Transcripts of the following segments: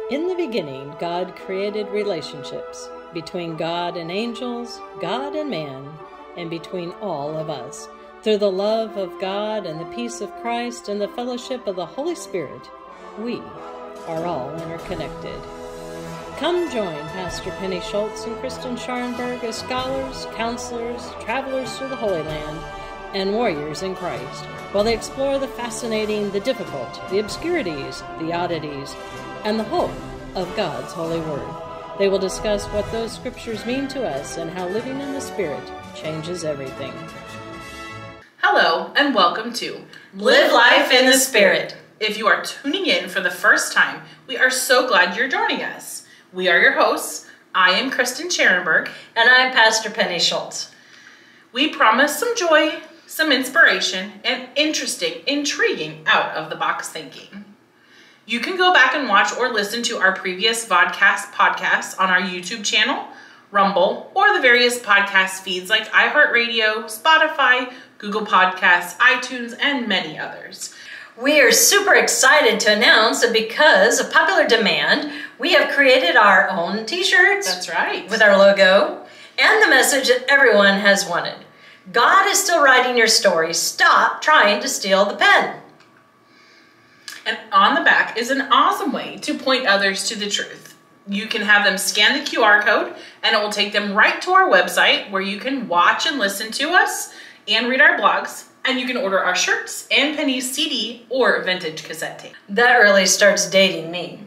In the beginning, God created relationships between God and angels, God and man, and between all of us. Through the love of God and the peace of Christ and the fellowship of the Holy Spirit, we are all interconnected. Come join Pastor Penny Schulz and Kristen Scharrenberg as scholars, counselors, travelers through the Holy Land, and warriors in Christ, while they explore the fascinating, the difficult, the obscurities, the oddities, and the hope of God's holy word. They will discuss what those scriptures mean to us and how living in the Spirit changes everything. Hello, and welcome to Live Life in the Spirit. If you are tuning in for the first time, we are so glad you're joining us. We are your hosts. I am Kristen Scharrenberg. And I'm Pastor Penny Schulz. We promise some joy, some inspiration, and interesting, intriguing, out-of-the-box thinking. You can go back and watch or listen to our previous vodcast podcasts on our YouTube channel, Rumble, or the various podcast feeds like iHeartRadio, Spotify, Google Podcasts, iTunes, and many others. We are super excited to announce that because of popular demand, we have created our own t-shirts. That's right. With our logo and the message that everyone has wanted. God is still writing your story. Stop trying to steal the pen. And on the back is an awesome way to point others to the truth. You can have them scan the QR code and it will take them right to our website where you can watch and listen to us and read our blogs. And you can order our shirts and Penny's CD or vintage cassette tape. That really starts dating me.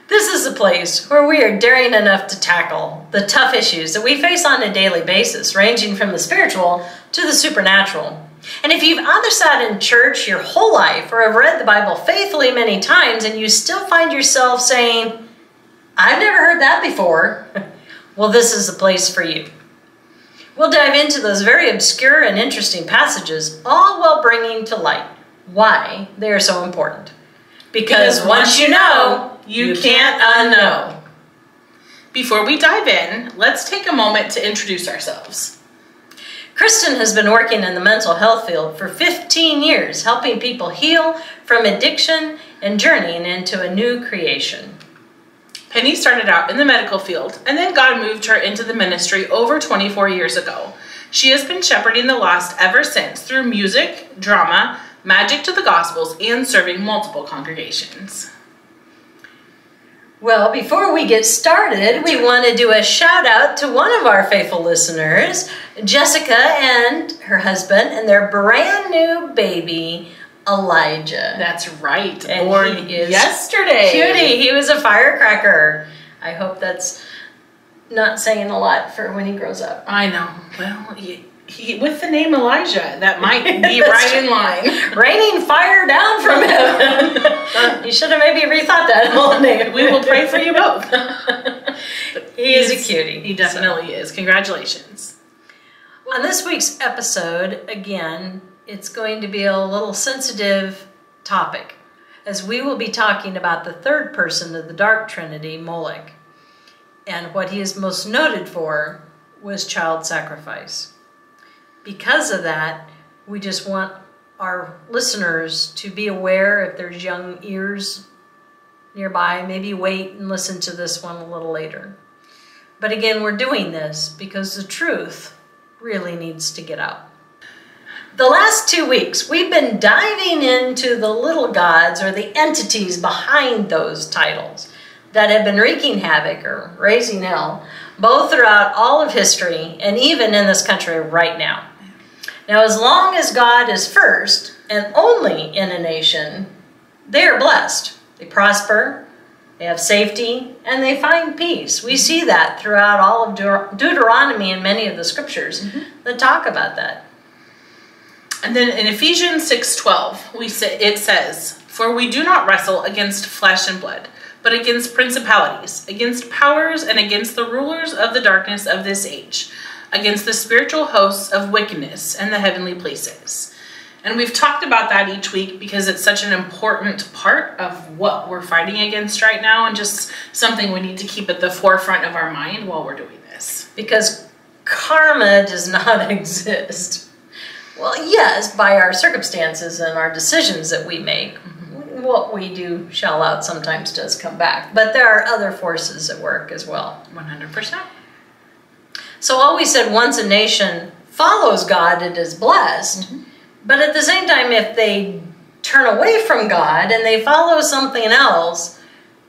This is a place where we are daring enough to tackle the tough issues that we face on a daily basis, ranging from the spiritual to the supernatural. And if you've either sat in church your whole life or have read the Bible faithfully many times and you still find yourself saying, I've never heard that before, well, this is the place for you. We'll dive into those very obscure and interesting passages, all while bringing to light why they are so important. Because once you know, you can't unknow. Before we dive in, let's take a moment to introduce ourselves. Kristen has been working in the mental health field for 15 years, helping people heal from addiction and journeying into a new creation. Penny started out in the medical field, and then God moved her into the ministry over 24 years ago. She has been shepherding the lost ever since through music, drama, magic to the Gospels, and serving multiple congregations. Well, before we get started, we want to do a shout out to one of our faithful listeners, Jessica and her husband, and their brand new baby, Elijah. That's right. And born he is yesterday. Cutie. He was a firecracker. I hope that's not saying a lot for when he grows up. I know. Well, he with the name Elijah, that might be right in line. Raining fire down from heaven. You should have maybe rethought that whole name. We will pray for you both. He is a cutie. He definitely is. Congratulations. On this week's episode, again, it's going to be a little sensitive topic, as we will be talking about the third person of the dark trinity, Molech. And what he is most noted for was child sacrifice. Because of that, we just want our listeners to be aware if there's young ears nearby, maybe wait and listen to this one a little later. But again, we're doing this because the truth really needs to get out. The last 2 weeks, we've been diving into the little gods or the entities behind those titles that have been wreaking havoc or raising hell, both throughout all of history and even in this country right now. Now, as long as God is first and only in a nation, they are blessed. They prosper, they have safety, and they find peace. We see that throughout all of Deuteronomy and many of the scriptures that talk about that. And then in Ephesians 6:12, it says, "For we do not wrestle against flesh and blood, but against principalities, against powers, and against the rulers of the darkness of this age, against the spiritual hosts of wickedness in the heavenly places." And we've talked about that each week because it's such an important part of what we're fighting against right now, and just something we need to keep at the forefront of our mind while we're doing this. Because karma does not exist. Well, yes, by our circumstances and our decisions that we make. what we do shell out sometimes does come back. But there are other forces at work as well. 100%. So while we said once a nation follows God, it is blessed. But at the same time, if they turn away from God and they follow something else,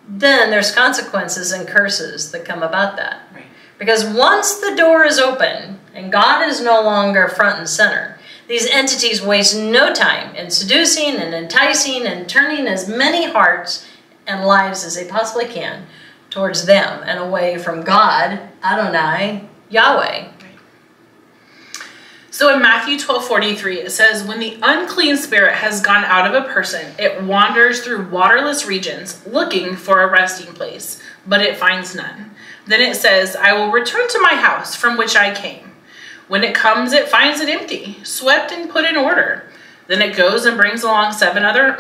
then there's consequences and curses that come about that. Right. Because once the door is open and God is no longer front and center, these entities waste no time in seducing and enticing and turning as many hearts and lives as they possibly can towards them and away from God, Adonai, Yahweh. So in Matthew 12:43, it says, when the unclean spirit has gone out of a person, it wanders through waterless regions looking for a resting place, but it finds none. Then it says, I will return to my house from which I came. When it comes, it finds it empty, swept and put in order. Then it goes and brings along seven other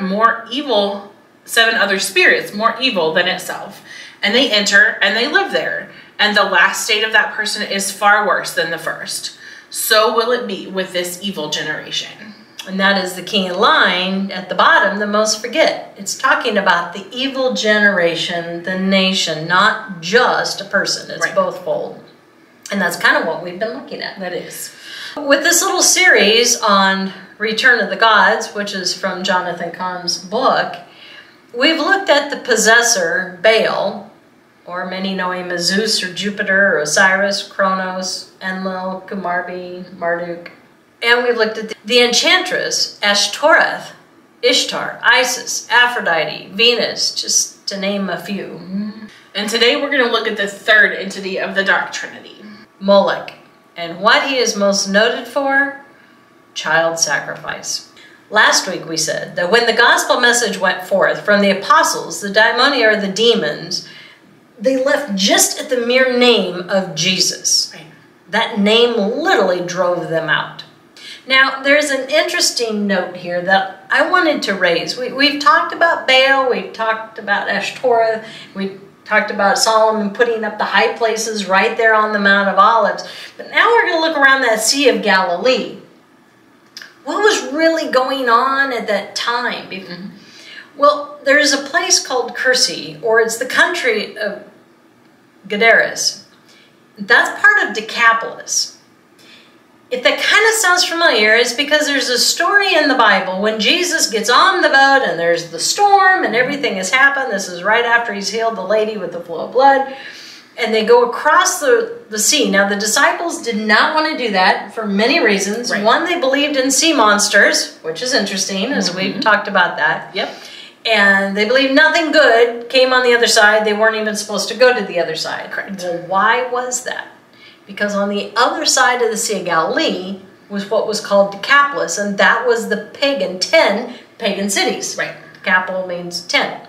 spirits more evil than itself. And they enter and they live there. And the last state of that person is far worse than the first. So will it be with this evil generation. And that is the key line at the bottom that most forget. It's talking about the evil generation, the nation, not just a person. It's both fold. And that's kind of what we've been looking at. That is. With this little series on Return of the Gods, which is from Jonathan Cahn's book, we've looked at the possessor, Baal, or many know him as Zeus or Jupiter or Osiris, Kronos, Enlil, Kumarbi, Marduk. And we've looked at the enchantress, Ashtoreth, Ishtar, Isis, Aphrodite, Venus, just to name a few. And today we're going to look at the third entity of the Dark Trinity. Molech. And what he is most noted for? Child sacrifice. Last week we said that when the gospel message went forth from the apostles, the daimonia or the demons, they left just at the mere name of Jesus. Right. That name literally drove them out. Now, there's an interesting note here that I wanted to raise. We've talked about Baal, we've talked about Ashtoreth, we've talked about Solomon putting up the high places right there on the Mount of Olives. But now we're going to look around that Sea of Galilee. What was really going on at that time? Well, there's a place called Kursi, or it's the country of Gadaris. That's part of Decapolis. If that kind of sounds familiar, it's because there's a story in the Bible when Jesus gets on the boat and there's the storm and everything has happened. This is right after he's healed the lady with the flow of blood. And they go across the sea. Now, the disciples did not want to do that for many reasons. Right. One, they believed in sea monsters, which is interesting, as we've talked about that. Yep. And they believed nothing good came on the other side. They weren't even supposed to go to the other side. Correct. Well, why was that? Because on the other side of the Sea of Galilee was what was called Decapolis, and that was the 10 pagan cities. Right. Decapolis means 10.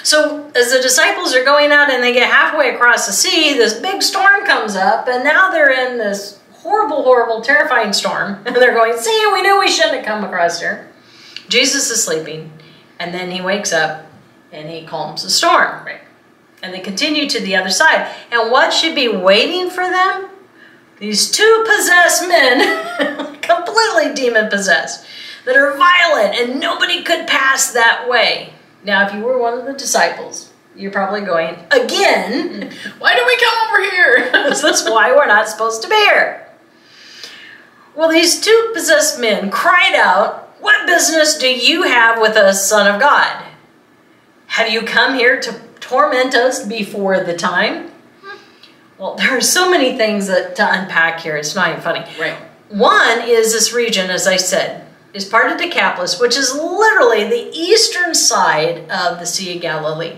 So as the disciples are going out and they get halfway across the sea, this big storm comes up, and now they're in this horrible, horrible, terrifying storm. And they're going, see, we knew we shouldn't have come across here. Jesus is sleeping, and then he wakes up and he calms the storm. Right. And they continue to the other side. And what should be waiting for them? These two possessed men, completely demon-possessed, that are violent, and nobody could pass that way. Now, if you were one of the disciples, you're probably going, again? Why do we come over here? That's why we're not supposed to be here. Well, these two possessed men cried out, what business do you have with us, Son of God? Have you come here to torment us before the time? Well, there are so many things to unpack here. It's not even funny. Right. One is this region, as I said, is part of Decapolis, which is literally the eastern side of the Sea of Galilee.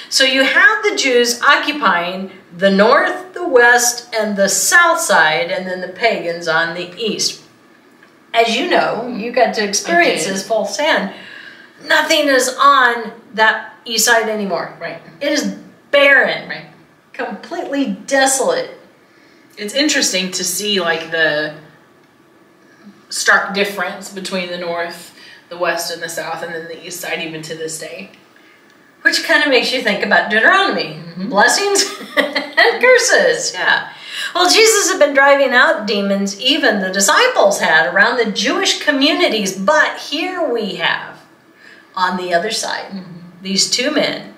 So you have the Jews occupying the north, the west, and the south side, and then the pagans on the east. As you know, you got to experience this firsthand. Nothing is on that east side anymore. Right. It is barren. Right. Completely desolate. It's interesting to see like the stark difference between the north, the west, and the south, and then the east side even to this day. Which kind of makes you think about Deuteronomy. Blessings and curses. Yeah. Well, Jesus had been driving out demons, even the disciples had, around the Jewish communities. But here we have on the other side. These two men.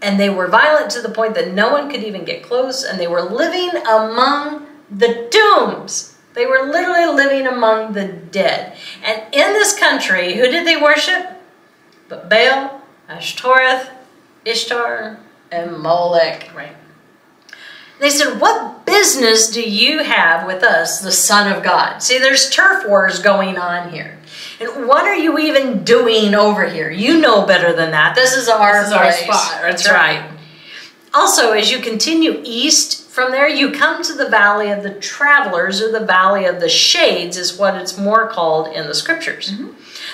And they were violent to the point that no one could even get close, and they were living among the tombs. They were literally living among the dead. And in this country, who did they worship? But Baal, Ashtoreth, Ishtar, and Molech. Right. They said, what business do you have with us, the Son of God? See, there's turf wars going on here. And what are you even doing over here? You know better than that. This is our spot. That's right. Also, as you continue east from there, you come to the Valley of the Travelers, or the Valley of the Shades is what it's more called in the scriptures.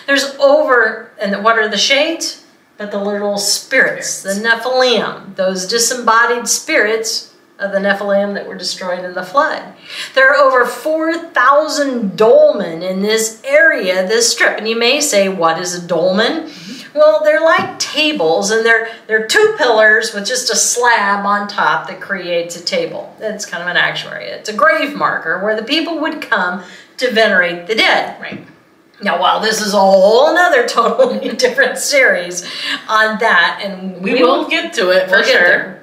There's and what are the shades? But the little spirits, the Nephilim, those disembodied spirits of the Nephilim that were destroyed in the flood. There are over 4,000 dolmen in this area, this strip. And you may say, what is a dolmen? Well, they're like tables, and they're two pillars with just a slab on top that creates a table. It's kind of an actuary. It's a grave marker where the people would come to venerate the dead. Right. Now, while this is a whole other totally different series on that, and we will get to it for sure.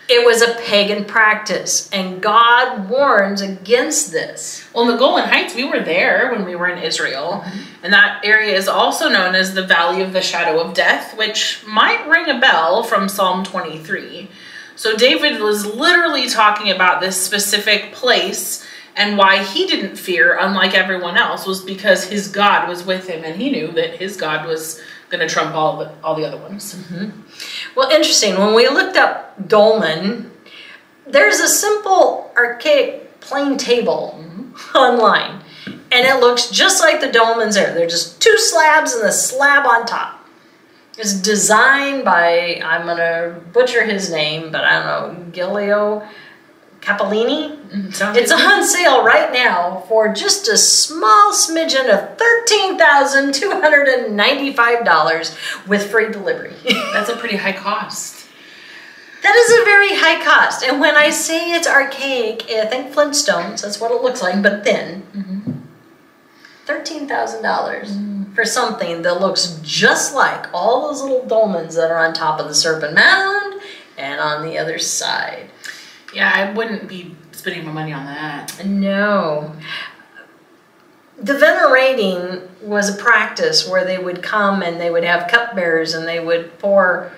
It was a pagan practice, and God warns against this. Well, in the Golan Heights, we were there when we were in Israel, and that area is also known as the Valley of the Shadow of Death, which might ring a bell from Psalm 23. So David was literally talking about this specific place, and why he didn't fear, unlike everyone else, was because his God was with him, and he knew that his God was going to trump all the other ones. Well, interesting. When we looked up dolmen, there's a simple, archaic, plain table online, and it looks just like the dolmens there. They're just two slabs and the slab on top. It's designed by, I'm going to butcher his name, but I don't know, Giulio Capellini. It's on sale right now for just a small smidgen of $13,295 with free delivery. That's a pretty high cost. That is a very high cost. And when I say it's archaic, I think Flintstones, that's what it looks like, but thin. $13,000 for something that looks just like all those little dolmens that are on top of the Serpent Mound and on the other side. Yeah, I wouldn't be spending my money on that. No. The venerating was a practice where they would come and they would have cupbearers, and they would pour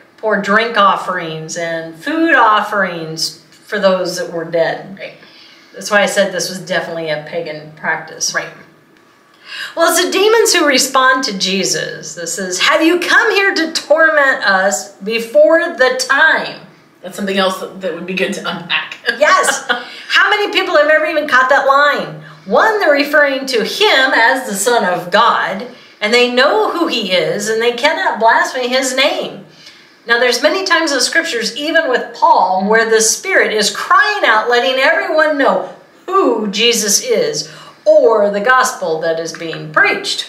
drink offerings and food offerings for those that were dead. Right. That's why I said this was definitely a pagan practice. Right. Well, it's the demons who respond to Jesus. This is, have you come here to torment us before the time? That's something else that would be good to unpack. Yes. How many people have ever even caught that line? One, they're referring to him as the Son of God, and they know who he is, and they cannot blaspheme his name. Now, there's many times in the scriptures, even with Paul, where the Spirit is crying out, letting everyone know who Jesus is, or the gospel that is being preached.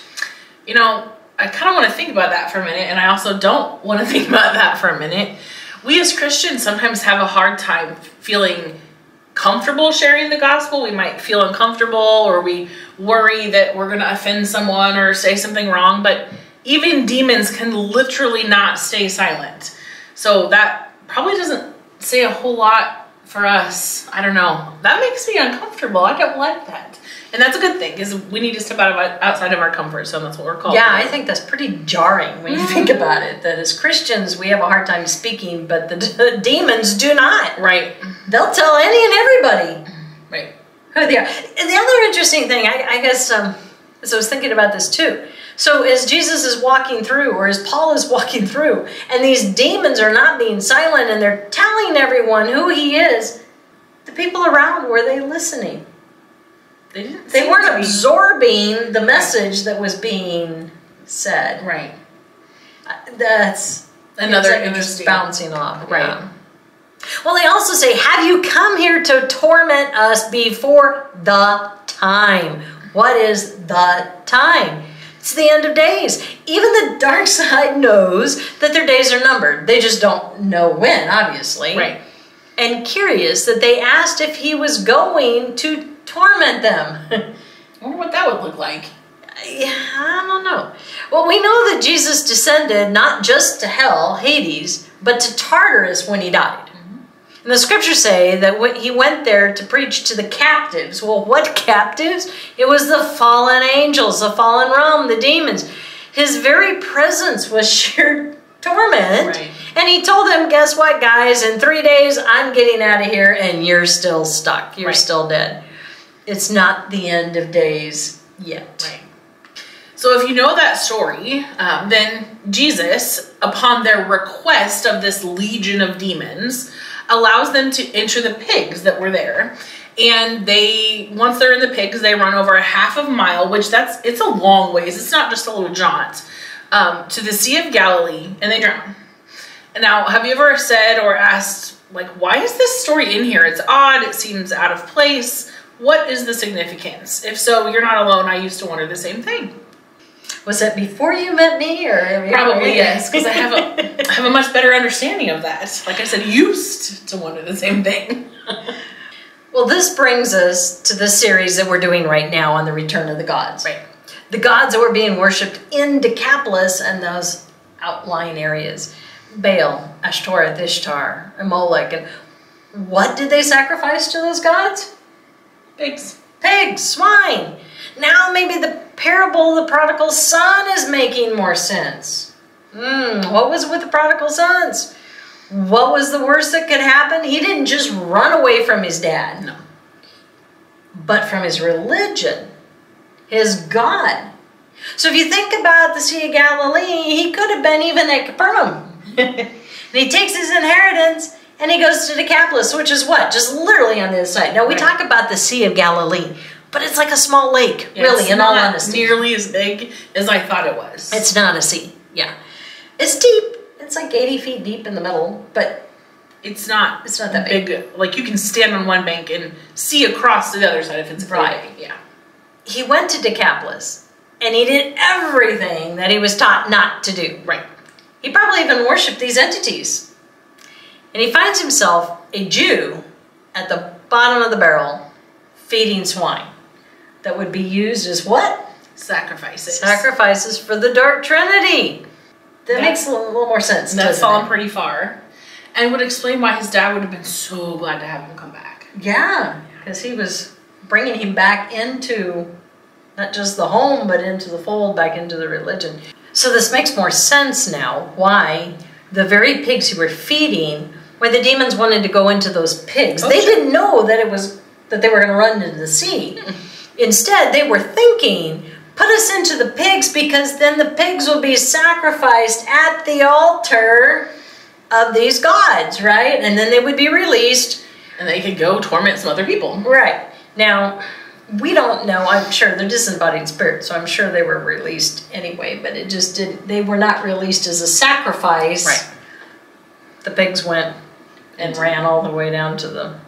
You know, I kind of want to think about that for a minute, and I also don't want to think about that for a minute. We as Christians sometimes have a hard time feeling comfortable sharing the gospel. We might feel uncomfortable, or we worry that we're going to offend someone or say something wrong, but even demons can literally not stay silent. So that probably doesn't say a whole lot for us. I don't know. That makes me uncomfortable. I don't like that. And that's a good thing, because we need to step outside of our comfort zone. That's what we're called. Yeah, I think that's pretty jarring when you think about it, that as Christians we have a hard time speaking, but the demons do not. Right. They'll tell any and everybody right. who they are. And the other interesting thing, I guess, as I was thinking about this too. So as Jesus is walking through, or as Paul is walking through, and these demons are not being silent, and they're telling everyone who he is, the people around, were they listening? They weren't absorbing the message that was being said. Right. That's another interesting. interesting. Bouncing off. Right. Yeah. Well, they also say, have you come here to torment us before the time? What is the time? It's the end of days. Even the dark side knows that their days are numbered. They just don't know when, obviously. Right. And curious that they asked if he was going to torment them. I wonder what that would look like. I don't know. Well, we know that Jesus descended not just to hell, Hades, but to Tartarus when he died. And the scriptures say that he went there to preach to the captives. Well, what captives? It was the fallen angels, the fallen realm, the demons. His very presence was sheer torment. Right. And he told them, guess what, guys? In 3 days, I'm getting out of here, and you're still stuck. You're still dead. It's not the end of days yet. Right. So if you know that story, then Jesus, upon their request of this legion of demons, allows them to enter the pigs that were there. And once they're in the pigs, they run over a half of a mile, which it's a long ways. It's not just a little jaunt, to the Sea of Galilee, and they drown. And now, have you ever said or asked, like, why is this story in here? It's odd. It seems out of place. What is the significance? If so, you're not alone. I used to wonder the same thing. Was that before you met me, or probably yes? Because I have a much better understanding of that. Like I said, used to wonder the same thing. Well, this brings us to the series that we're doing right now on the return of the gods. Right. The gods that were being worshipped in Decapolis and those outlying areas: Baal, Ashtoreth, Ishtar, and Molech. And what did they sacrifice to those gods? Pigs. Pigs, swine. Now maybe the parable of the prodigal son is making more sense. What was with the prodigal sons? What was the worst that could happen? He didn't just run away from his dad. No. But from his religion, his God. So if you think about the Sea of Galilee, he could have been even at Capernaum. And he takes his inheritance and he goes to Decapolis, which is what? Just literally on the other side. Now we talk about the Sea of Galilee, but it's like a small lake, really, in all honesty. Nearly as big as I thought it was. It's not a sea, yeah. It's deep. It's like 80 feet deep in the middle, but it's not that big. Like you can stand on one bank and see across to the other side if it's right. Big. Yeah. He went to Decapolis and he did everything that he was taught not to do. Right. He probably even worshipped these entities. And he finds himself a Jew at the bottom of the barrel feeding swine that would be used as what? Sacrifices. Sacrifices for the dark trinity. That makes a little more sense. That's fallen pretty far. And would explain why his dad would have been so glad to have him come back. Yeah, because he was bringing him back into not just the home, but into the fold, back into the religion. So this makes more sense now why the very pigs who were feeding, why the demons wanted to go into those pigs. They didn't know that they were going to run into the sea. Instead, they were thinking, put us into the pigs because then the pigs will be sacrificed at the altar of these gods, right? And then they would be released. And they could go torment some other people. Right. Now, we don't know. I'm sure they're disembodied spirits, so I'm sure they were released anyway, but it just didn't, they were not released as a sacrifice. Right. The pigs went and ran all the way down to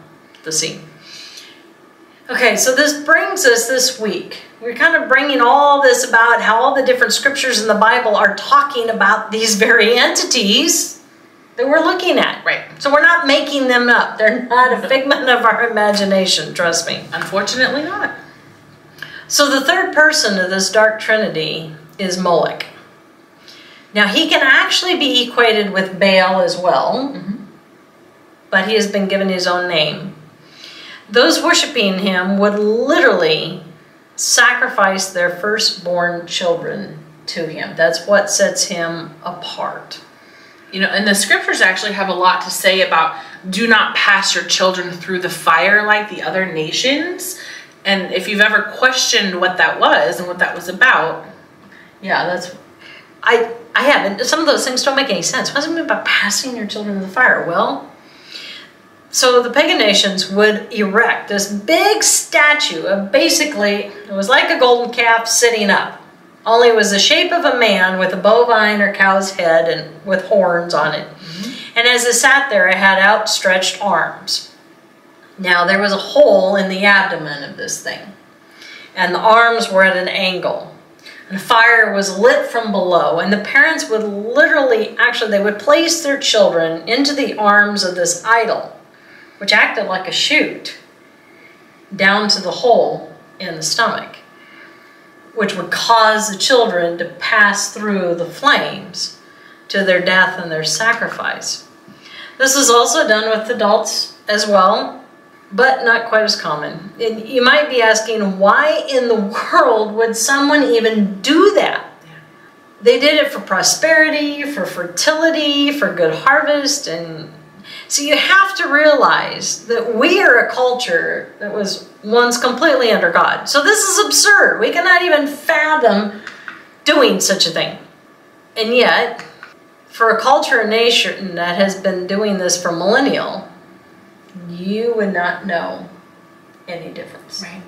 the sea. Okay, so this brings us this week. We're kind of bringing all this about how all the different scriptures in the Bible are talking about these very entities that we're looking at. Right. So we're not making them up. They're not a figment of our imagination, trust me. Unfortunately not. So the third person of this dark trinity is Molech. Now he can actually be equated with Baal as well, but he has been given his own name. Those worshiping him would literally sacrifice their firstborn children to him. That's what sets him apart. You know, and the scriptures actually have a lot to say about do not pass your children through the fire like the other nations. And if you've ever questioned what that was and what that was about. Yeah, that's... I haven't. Some of those things don't make any sense. What does it mean by passing your children through the fire? Well... So the pagan nations would erect this big statue of basically, it was like a golden calf sitting up. Only it was the shape of a man with a bovine or cow's head and with horns on it. And as it sat there, it had outstretched arms. Now there was a hole in the abdomen of this thing. And the arms were at an angle. And fire was lit from below. And the parents would literally, actually they would place their children into the arms of this idol, which acted like a chute, down to the hole in the stomach. which would cause the children to pass through the flames to their death and their sacrifice. This is also done with adults as well, but not quite as common. And you might be asking, why in the world would someone even do that? They did it for prosperity, for fertility, for good harvest. And so you have to realize that we are a culture that was once completely under God. So this is absurd. We cannot even fathom doing such a thing. And yet, for a culture and nation that has been doing this for millennial, you would not know any difference. Right.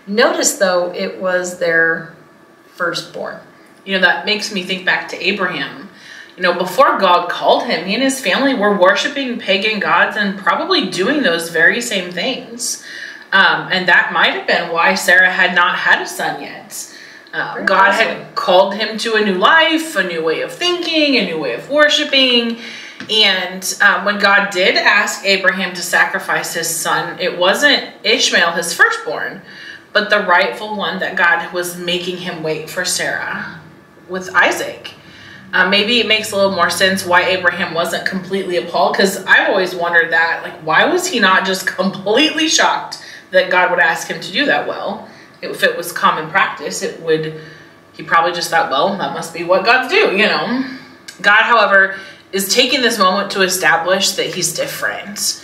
Notice, though, it was their firstborn. You know, that makes me think back to Abraham. You know, before God called him, he and his family were worshiping pagan gods and probably doing those very same things. And that might have been why Sarah had not had a son yet. God had called him to a new life, a new way of thinking, a new way of worshiping. And when God did ask Abraham to sacrifice his son, it wasn't Ishmael, his firstborn, but the rightful one that God was making him wait for Sarah with Isaac. Maybe it makes a little more sense why Abraham wasn't completely appalled, because I've always wondered that, like, why was he not just completely shocked that God would ask him to do that? Well, if it was common practice, he probably just thought, well, that must be what gods do, you know. God, however, is taking this moment to establish that he's different.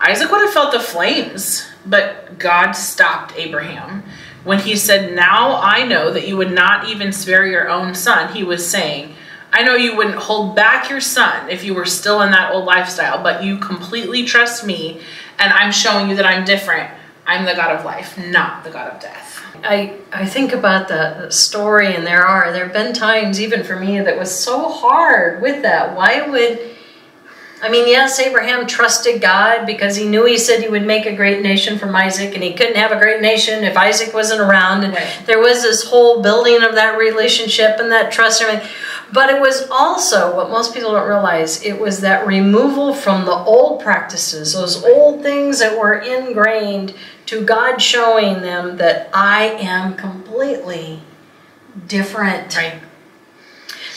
Isaac would have felt the flames, but God stopped Abraham. When he said, now I know that you would not even spare your own son, he was saying, I know you wouldn't hold back your son if you were still in that old lifestyle, but you completely trust me, and I'm showing you that I'm different. I'm the God of life, not the God of death. I think about the story, and there have been times even for me that was so hard with that. Yes, Abraham trusted God because he knew he said he would make a great nation from Isaac, and he couldn't have a great nation if Isaac wasn't around. And there was this whole building of that relationship and that trust and everything. But it was also, what most people don't realize, it was that removal from the old practices, those old things that were ingrained, to God showing them that I am completely different. Right.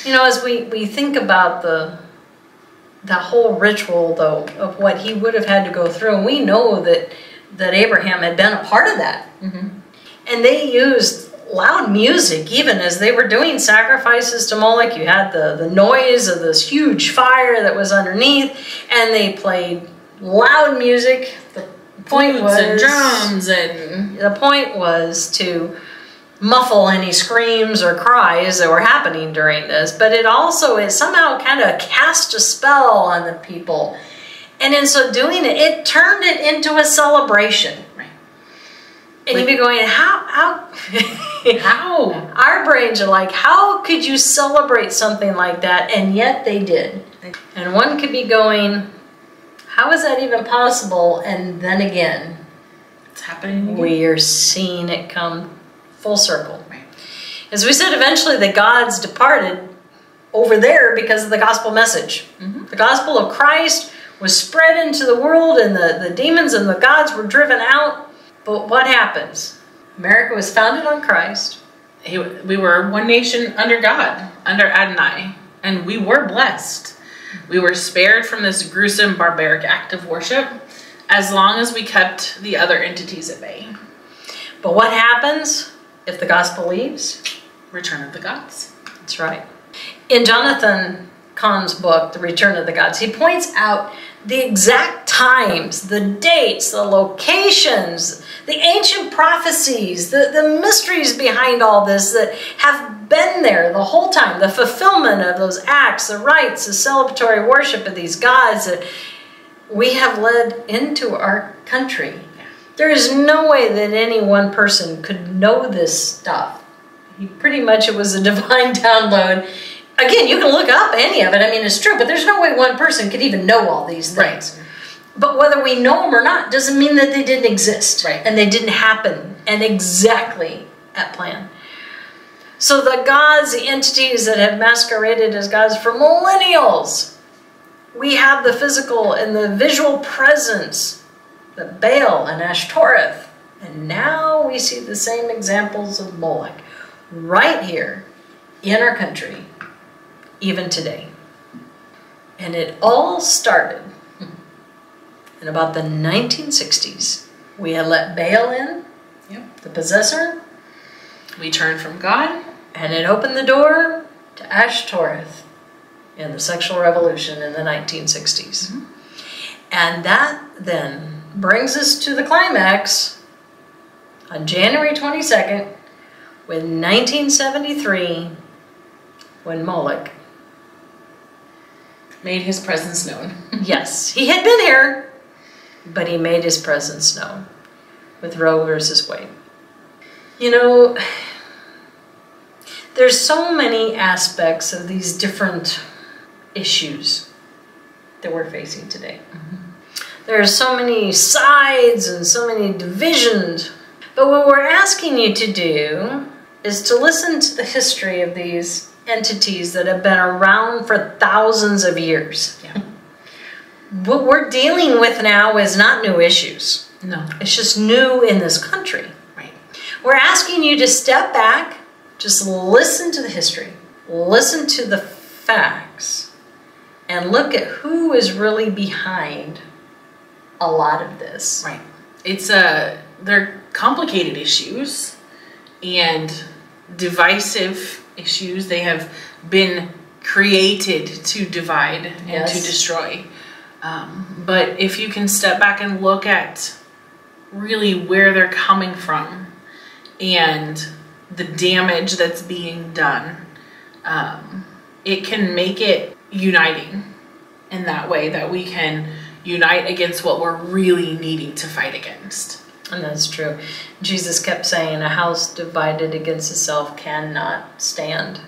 You know, as we think about the whole ritual, though, of what he would have had to go through, and we know that Abraham had been a part of that. Mm-hmm. And they used loud music even as they were doing sacrifices to Molech. You had the noise of this huge fire that was underneath, and they played loud music. The point was, and drums, and the point was to muffle any screams or cries that were happening during this, but it somehow kind of cast a spell on the people, and in so doing it turned it into a celebration. Right. And you'd be going, how how? Our brains are like, how could you celebrate something like that? And yet they did. And one could be going, how is that even possible? And then again, it's happening again. We are seeing it come full circle. Right. As we said, eventually the gods departed over there because of the gospel message. Mm-hmm. The gospel of Christ was spread into the world, and the demons and the gods were driven out. But what happens? America was founded on Christ. We were one nation under God, under Adonai, and we were blessed. We were spared from this gruesome, barbaric act of worship as long as we kept the other entities at bay. But what happens if the gospel leaves? Return of the gods. That's right. In Jonathan Cahn's book, The Return of the Gods, he points out the exact times, the dates, the locations, the ancient prophecies, the mysteries behind all this that have been there the whole time, the fulfillment of those acts, the rites, the celebratory worship of these gods that we have led into our country. There is no way that any one person could know this stuff. It was a divine download. Again, you can look up any of it. It's true, but there's no way one person could even know all these things. Right. But whether we know them or not doesn't mean that they didn't exist. Right. And they didn't happen and exactly at plan. So the gods, the entities that have masqueraded as gods for millennials, we have the physical and the visual presence that Baal and Ashtoreth And now we see the same examples of Molech right here in our country, even today. And it all started in about the 1960s. We had let Baal in, the possessor. We turned from God. And it opened the door to Ashtoreth in the sexual revolution in the 1960s. Mm-hmm. And that then brings us to the climax on January 22nd, with 1973, when Molech made his presence known. Yes, he had been here, but he made his presence known with Roe versus Wade. You know, there's so many aspects of these different issues that we're facing today. Mm-hmm. There are so many sides and so many divisions. But what we're asking you to do is to listen to the history of these entities that have been around for thousands of years. Yeah. What we're dealing with now is not new issues. No. It's just new in this country. Right. We're asking you to step back, just listen to the history, listen to the facts, and look at who is really behind a lot of this. Right. They're complicated issues and divisive issues. They have been created to divide and to destroy. But if you can step back and look at really where they're coming from and the damage that's being done, it can make it uniting in that way, that we can unite against what we're really needing to fight against. And that's true. Jesus kept saying, a house divided against itself cannot stand.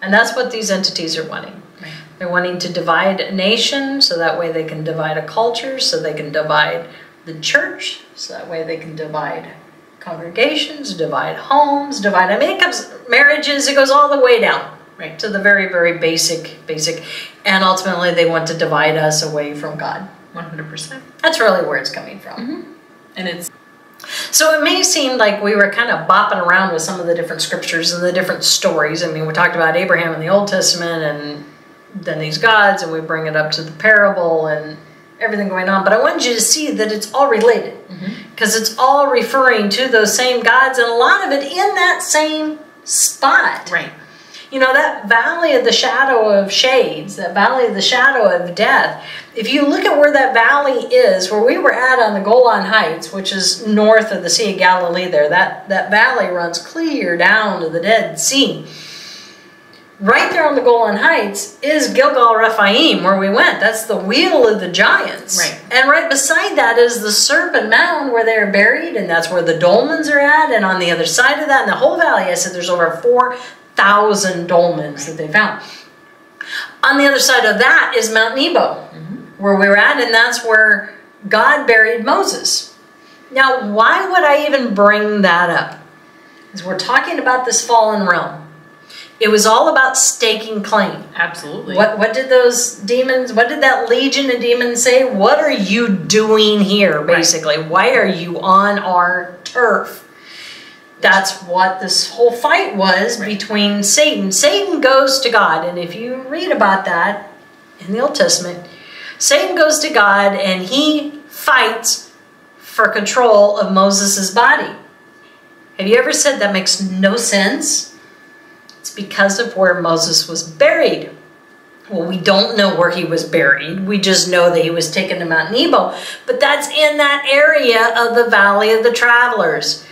And that's what these entities are wanting. Right. They're wanting to divide a nation, so that way they can divide a culture, so they can divide the church, so that way they can divide congregations, divide homes, I mean, it comes marriages, it goes all the way down. Right. To the very, very basic. And ultimately they want to divide us away from God. 100%. That's really where it's coming from. Mm-hmm. And it's... So it may seem like we were kind of bopping around with some of the different scriptures and the different stories. I mean, we talked about Abraham in the Old Testament and then these gods, and we bring it up to the parable and everything going on. But I wanted you to see that it's all related, because it's all referring to those same gods, and a lot of it in that same spot. Right. You know, that valley of the shadow of shades, that valley of the shadow of death, if you look at where that valley is, where we were at on the Golan Heights, which is north of the Sea of Galilee there, that valley runs clear down to the Dead Sea. Right there on the Golan Heights is Gilgal Rephaim, where we went. That's the wheel of the giants. Right. And right beside that is the Serpent Mound, where they're buried, and that's where the dolmens are at. And on the other side of that, in the whole valley, I said there's over 4,000 dolmens that they found. On the other side of that is Mount Nebo, where we were at, and that's where God buried Moses. Now, why would I even bring that up? Because we're talking about this fallen realm. It was all about staking claim. Absolutely. What did those demons, what did that legion of demons say? What are you doing here, basically? Right. Why are you on our turf? That's what this whole fight was between Satan. Satan goes to God, and if you read about that in the Old Testament, Satan goes to God and he fights for control of Moses' body. Have you ever said that makes no sense? It's because of where Moses was buried. Well, we don't know where he was buried. We just know that he was taken to Mount Nebo. But that's in that area of the Valley of the Travelers.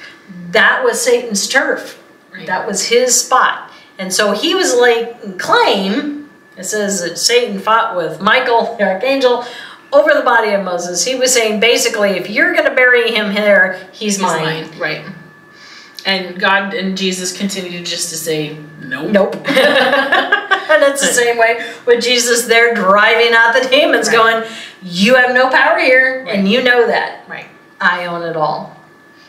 That was Satan's turf. Right. That was his spot. And so he was like, claim, it says that Satan fought with Michael, the archangel, over the body of Moses. He was saying, basically, if you're going to bury him here, he's mine. Right. And God and Jesus continue just to say, nope. Nope. And it's the same way with Jesus there driving out the demons, going, you have no power here, and you know that. Right. I own it all.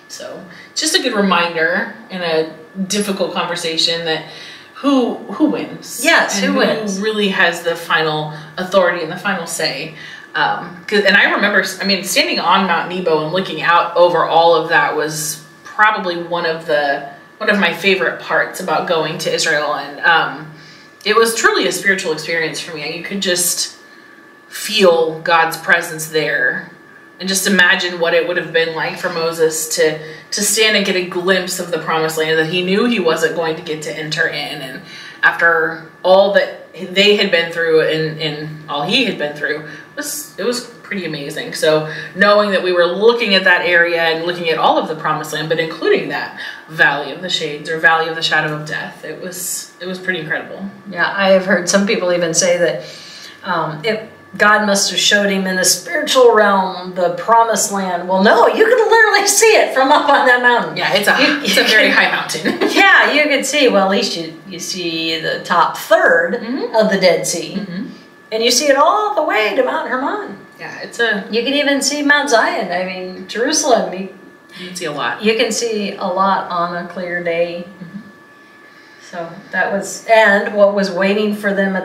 So, just a good reminder in a difficult conversation that who wins? Yes, who wins? Who really has the final authority and the final say? And I remember, I mean, standing on Mount Nebo and looking out over all of that was probably one of my favorite parts about going to Israel. And it was truly a spiritual experience for me. You could just feel God's presence there, and just imagine what it would have been like for Moses to stand and get a glimpse of the promised land that he knew he wasn't going to get to enter in. And after all that they had been through and all he had been through, it was pretty amazing. So knowing that we were looking at that area and looking at all of the promised land, but including that valley of the shades or valley of the shadow of death, it was pretty incredible. Yeah, I have heard some people even say that God must have showed him in the spiritual realm the promised land. Well, no, you can literally see it from up on that mountain. Yeah, it's a very high mountain. Yeah, you can see, well, at least you see the top third of the Dead Sea. And you see it all the way to Mount Hermon. Yeah, you can even see Mount Zion. I mean, Jerusalem. You can see a lot. You can see a lot on a clear day. So that was, and what was waiting for them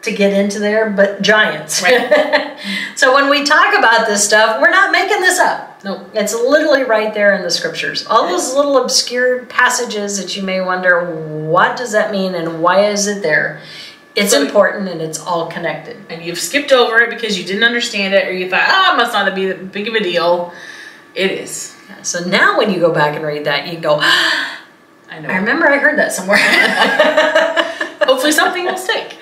to get into there, but giants. Right. So when we talk about this stuff, we're not making this up. No. It's literally right there in the scriptures. All those little obscure passages that you may wonder, what does that mean and why is it there? It's important and it's all connected. And you've skipped over it because you didn't understand it, or you thought, it must not be that big of a deal. It is. Yeah, so now when you go back and read that, you go, I know. I remember I heard that somewhere. Hopefully something will stick.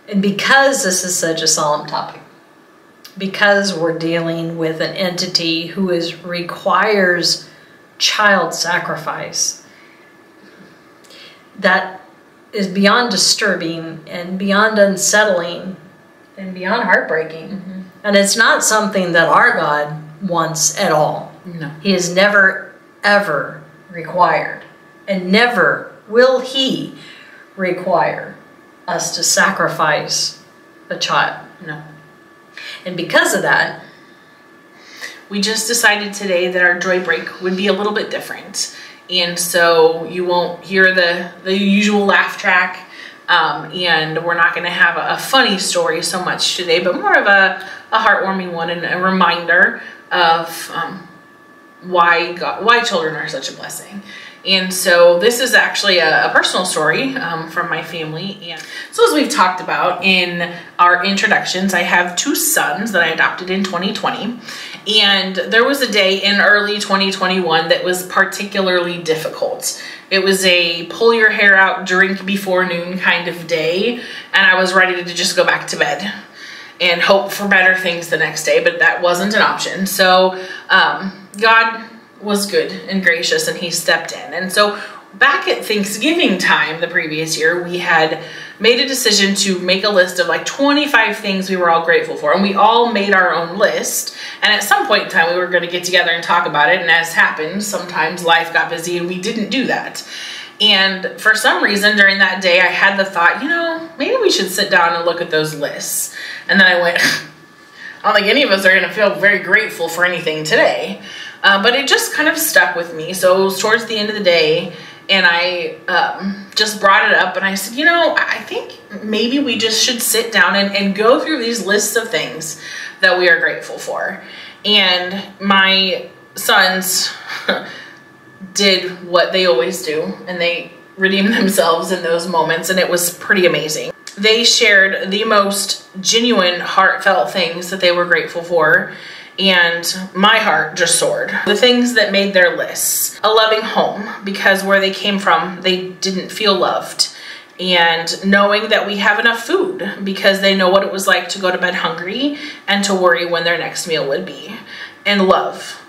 And because this is such a solemn topic, because we're dealing with an entity who requires child sacrifice, that is beyond disturbing and beyond unsettling and beyond heartbreaking. And it's not something that our God wants at all. No. He has never, ever required, and never will he require us to sacrifice a child. No. And because of that, we just decided today that our joy break would be a little bit different. And so you won't hear the usual laugh track, and we're not going to have a funny story so much today, but more of a heartwarming one and a reminder of why children are such a blessing. And so this is actually a personal story from my family. And so as we've talked about in our introductions, I have 2 sons that I adopted in 2020. And there was a day in early 2021 that was particularly difficult. It was a pull your hair out, drink before noon kind of day. And I was ready to just go back to bed and hope for better things the next day, but that wasn't an option. So God was good and gracious, and he stepped in. And so back at Thanksgiving time the previous year, we had made a decision to make a list of like 25 things we were all grateful for, and we all made our own list. And at some point in time we were going to get together and talk about it, and as happened, sometimes life got busy and we didn't do that. And for some reason during that day I had the thought, maybe we should sit down and look at those lists. And then I went, I don't think any of us are going to feel very grateful for anything today. But it just kind of stuck with me. So it was towards the end of the day, and I just brought it up, and I said, I think maybe we just should sit down and go through these lists of things that we are grateful for. And my sons did what they always do, and they redeemed themselves in those moments, and it was pretty amazing. They shared the most genuine, heartfelt things that they were grateful for. And my heart just soared. The things that made their lists: a loving home, because where they came from, they didn't feel loved. And knowing that we have enough food, because they know what it was like to go to bed hungry and to worry when their next meal would be. And love,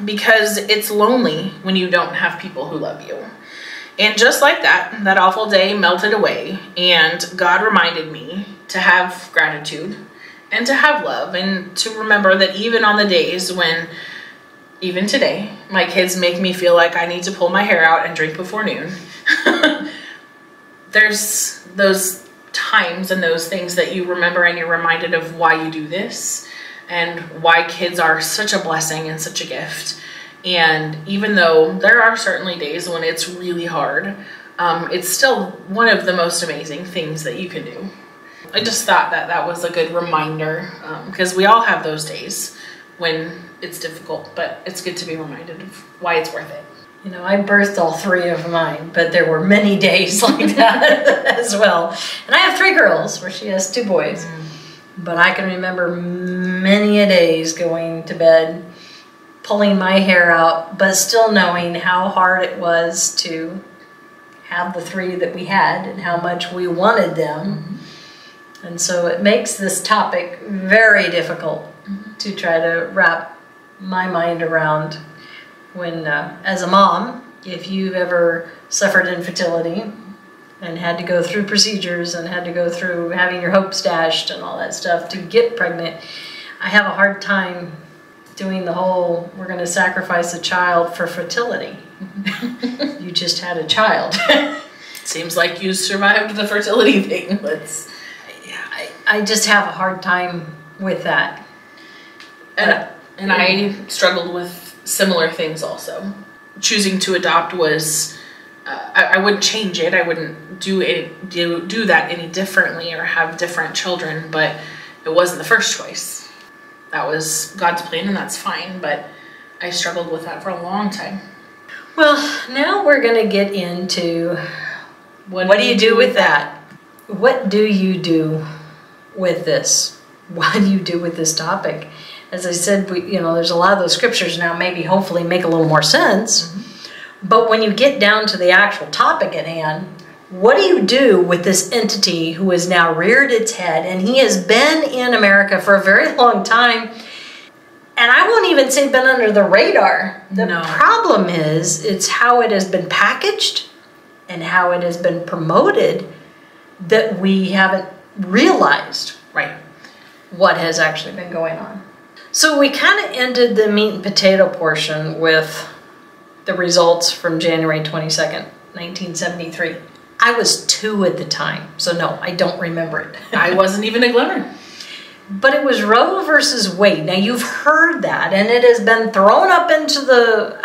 because it's lonely when you don't have people who love you. And just like that awful day melted away, and God reminded me to have gratitude and to have love, and to remember that even on the days when, even today, my kids make me feel like I need to pull my hair out and drink before noon, there's those times and those things that you remember, and you're reminded of why you do this and why kids are such a blessing and such a gift. And even though there are certainly days when it's really hard, it's still one of the most amazing things that you can do. I just thought that that was a good reminder, because we all have those days when it's difficult, but it's good to be reminded of why it's worth it. You know, I birthed all 3 of mine, but there were many days like that as well. And I have 3 girls, where she has 2 boys. But I can remember many a days going to bed, pulling my hair out, but still knowing how hard it was to have the 3 that we had and how much we wanted them. And so it makes this topic very difficult to try to wrap my mind around. When, as a mom, if you've ever suffered infertility and had to go through procedures and had to go through having your hopes dashed and all that stuff to get pregnant, I have a hard time doing the whole, we're going to sacrifice a child for fertility. You just had a child. Seems like you survived the fertility thing. I just have a hard time with that. And I struggled with similar things also. Choosing to adopt was, I wouldn't change it. I wouldn't do that any differently or have different children, but it wasn't the first choice. That was God's plan, and that's fine, but I struggled with that for a long time. Well, now we're going to get into what do you do with that? What do you do with this? What do you do with this topic? As I said, there's a lot of those scriptures now maybe hopefully make a little more sense. But when you get down to the actual topic at hand, what do you do with this entity who has now reared its head? And he has been in America for a very long time. And I won't even say been under the radar. The problem is, it's how it has been packaged and how it has been promoted that we haven't realized what has actually been going on. So we kind of ended the meat and potato portion with the results from January 22nd, 1973. I was 2 at the time, so no, I don't remember it. I wasn't even a glimmer. But it was Roe versus Wade. Now you've heard that, and it has been thrown up into the,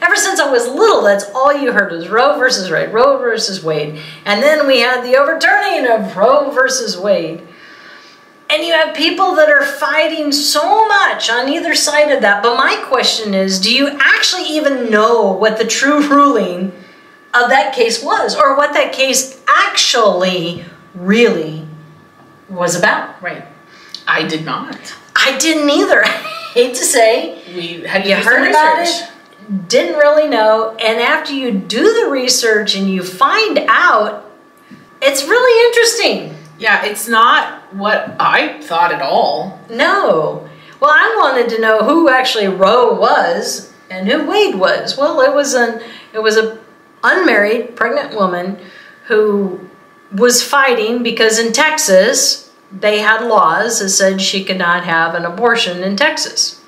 ever since I was little, that's all you heard was Roe versus Wade, Roe versus Wade. And then we had the overturning of Roe versus Wade. And you have people that are fighting so much on either side of that. But my question is, do you actually even know what the true ruling of that case was? Or what that case actually really was about? Right. I did not. I didn't either. I hate to say. We had to you do heard some about research. it, didn't really know. And after you do the research and you find out, it's really interesting. Yeah, it's not what I thought at all. No. Well, I wanted to know who actually Roe was and who Wade was. Well, it was a unmarried pregnant woman who was fighting because in Texas they had laws that said she could not have an abortion in Texas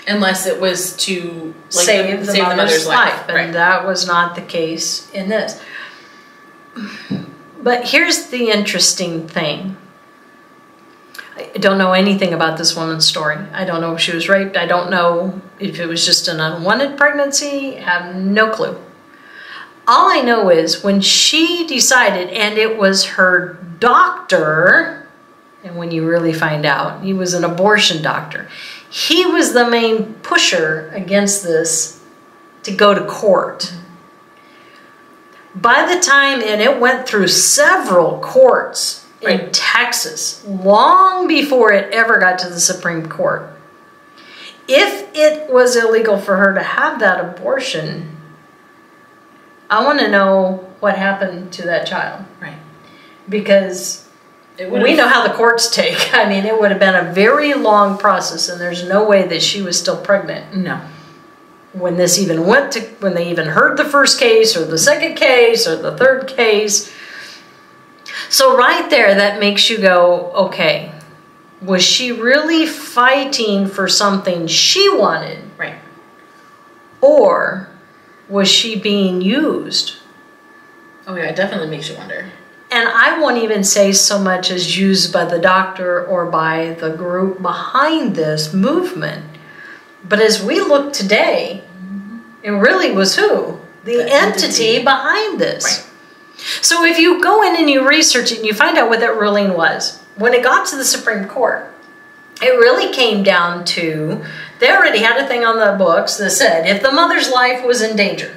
unless it was to save the mother's life. And right. That was not the case in this. But here's the interesting thing. I don't know anything about this woman's story. I don't know if she was raped. I don't know if it was just an unwanted pregnancy. I have no clue. All I know is when she decided, and it was her doctor, and when you really find out, he was an abortion doctor. He was the main pusher against this to go to court. By the time, and it went through several courts in Texas, long before it ever got to the Supreme Court. If it was illegal for her to have that abortion, I want to know what happened to that child. Right. Because we know how the courts take. It would have been a very long process, and there's no way that she was still pregnant. No. When this even went to, when they even heard the first case or the second case or the third case. So right there, that makes you go, okay, was she really fighting for something she wanted? Right. Or was she being used? Oh yeah, it definitely makes you wonder. And I won't even say so much as used by the doctor or by the group behind this movement. But as we look today, it really was who? The entity behind this. Right. So if you go in and you research it and you find out what that ruling was, when it got to the Supreme Court, it really came down to, they already had a thing on the books that said if the mother's life was in danger,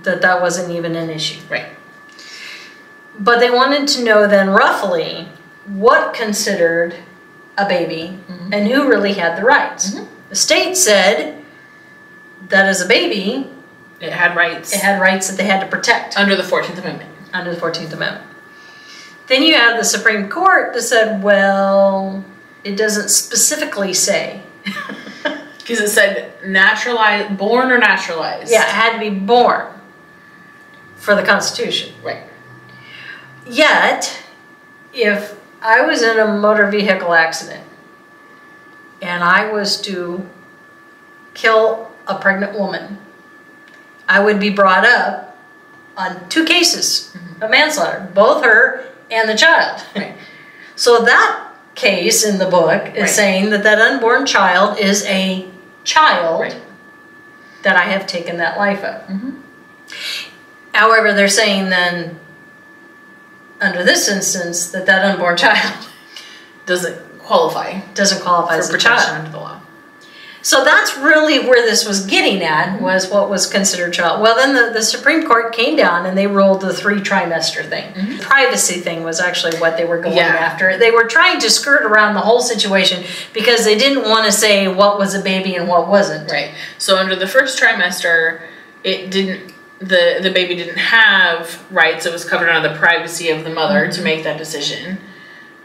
that wasn't even an issue. Right. But they wanted to know then roughly what considered a baby and who really had the rights. The state said that as a baby, it had rights. It had rights that they had to protect. Under the 14th Amendment. Under the 14th Amendment. Then you have the Supreme Court that said, well, it doesn't specifically say. Because it said naturalized, born or naturalized. Yeah, it had to be born for the Constitution. Right. Yet, if I was in a motor vehicle accident and I was to kill a pregnant woman, I would be brought up on 2 cases of manslaughter, both her and the child. Right. So that case in the book is saying that that unborn child is a child that I have taken that life of. However, they're saying then, under this instance, that that unborn child doesn't qualify. Doesn't qualify as a child under the law. So that's really where this was getting at, was what was considered child. Well, then the Supreme Court came down and they ruled the 3-trimester thing. The privacy thing was actually what they were going after. They were trying to skirt around the whole situation because they didn't want to say what was a baby and what wasn't. Right. So under the first trimester, it didn't. The baby didn't have rights. It was covered under the privacy of the mother to make that decision.